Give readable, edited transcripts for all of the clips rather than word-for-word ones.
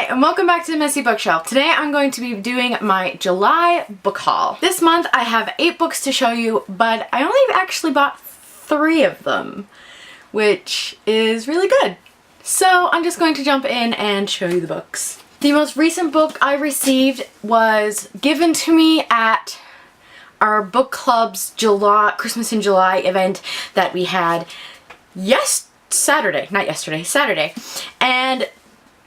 Hi, and welcome back to the Messy Bookshelf. Today I'm going to be doing my July book haul. This month I have 8 books to show you, but I only actually bought 3 of them, which is really good. So I'm just going to jump in and show you the books. The most recent book I received was given to me at our book club's Christmas in July event that we had Saturday. And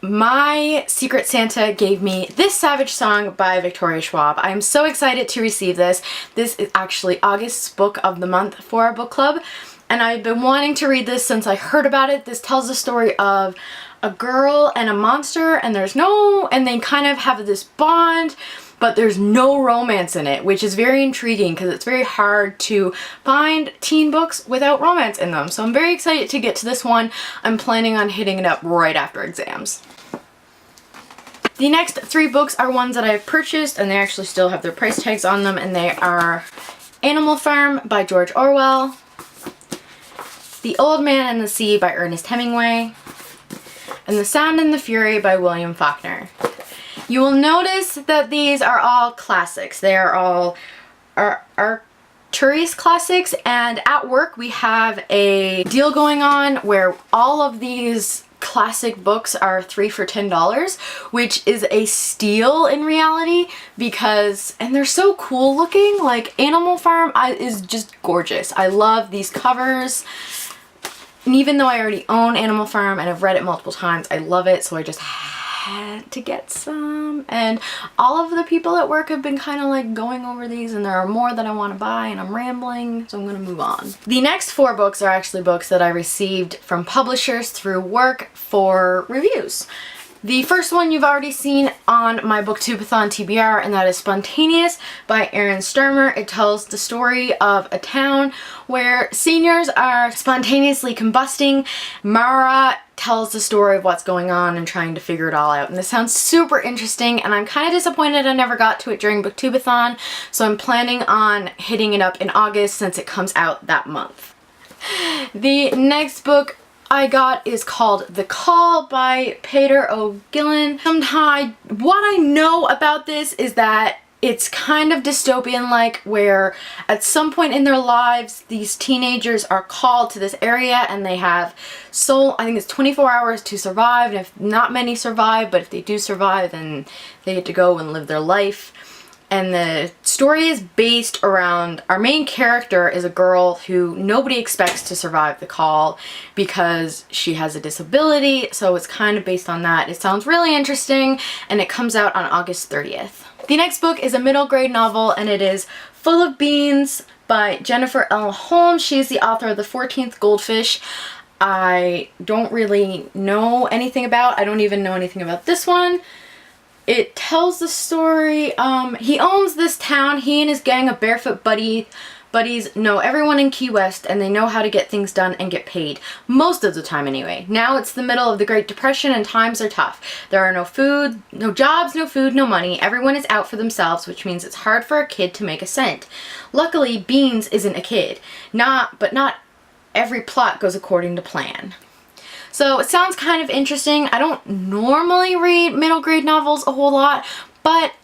my Secret Santa gave me this Savage Song by Victoria Schwab. I am so excited to receive this. This is actually August's book of the month for our book club, and I've been wanting to read this since I heard about it. This tells the story of a girl and a monster, and they kind of have this bond, but there's no romance in it, which is very intriguing because it's very hard to find teen books without romance in them. So I'm very excited to get to this one. I'm planning on hitting it up right after exams. The next 3 books are ones that I've purchased, and they actually still have their price tags on them, and they are Animal Farm by George Orwell, The Old Man and the Sea by Ernest Hemingway, and The Sound and the Fury by William Faulkner. You will notice that these are all classics. They are all Arcturus classics, and at work we have a deal going on where all of these classic books are 3 for $10, which is a steal in reality and they're so cool looking. Like Animal Farm is just gorgeous. I love these covers. And even though I already own Animal Farm and I've read it multiple times, I love it, so I just had to get some. And all of the people at work have been kind of like going over these, and there are more that I want to buy, and I'm rambling, so I'm going to move on. The next 4 books are actually books that I received from publishers through work for reviews. The first one you've already seen on my Booktubeathon TBR, and that is Spontaneous by Aaron Sturmer. It tells the story of a town where seniors are spontaneously combusting. Mara tells the story of what's going on and trying to figure it all out. And this sounds super interesting, and I'm kind of disappointed I never got to it during Booktubeathon, so I'm planning on hitting it up in August since it comes out that month. The next book I got is called The Call by Peter O'Gillen. What I know about this is that it's kind of dystopian-like, where at some point in their lives these teenagers are called to this area and they have I think it's 24 hours to survive, and if not many survive, but if they do survive, then they get to go and live their life. And the story is based around, our main character is a girl who nobody expects to survive the call because she has a disability, so it's kind of based on that. It sounds really interesting, and it comes out on August 30th. The next book is a middle grade novel, and it is Full of Beans by Jennifer L. Holmes. She is the author of The 14th Goldfish. I don't really know anything about. I don't even know anything about this one. It tells the story, he owns this town. He and his gang of barefoot buddies know everyone in Key West, and they know how to get things done and get paid. Most of the time anyway. Now it's the middle of the Great Depression and times are tough. There are no food, no jobs, no food, no money. Everyone is out for themselves, which means it's hard for a kid to make a cent. Luckily, Beans isn't a kid. But not every plot goes according to plan. So it sounds kind of interesting. I don't normally read middle grade novels a whole lot, but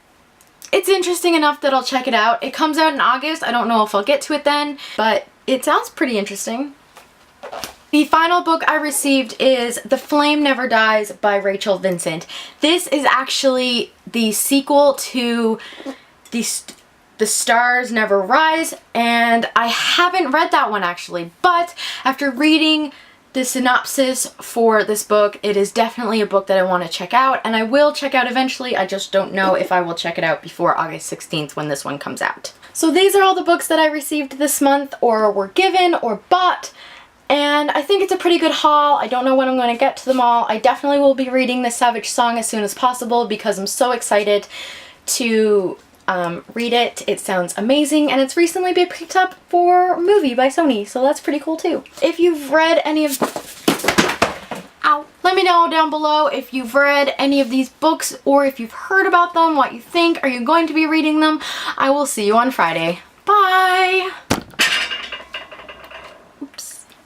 it's interesting enough that I'll check it out. It comes out in August. I don't know if I'll get to it then, but it sounds pretty interesting. The final book I received is The Flame Never Dies by Rachel Vincent. This is actually the sequel to The Stars Never Rise, and I haven't read that one actually, but after reading the synopsis for this book, it is definitely a book that I want to check out, and I will check out eventually. I just don't know if I will check it out before August 16th when this one comes out. So these are all the books that I received this month, or were given, or bought, and I think it's a pretty good haul. I don't know when I'm going to get to them all. I definitely will be reading the Savage Song as soon as possible because I'm so excited to read it. It sounds amazing, and it's recently been picked up for a movie by Sony, so that's pretty cool too. If you've read any of... Let me know down below if you've read any of these books, or if you've heard about them, what you think. Are you going to be reading them? I will see you on Friday. Bye!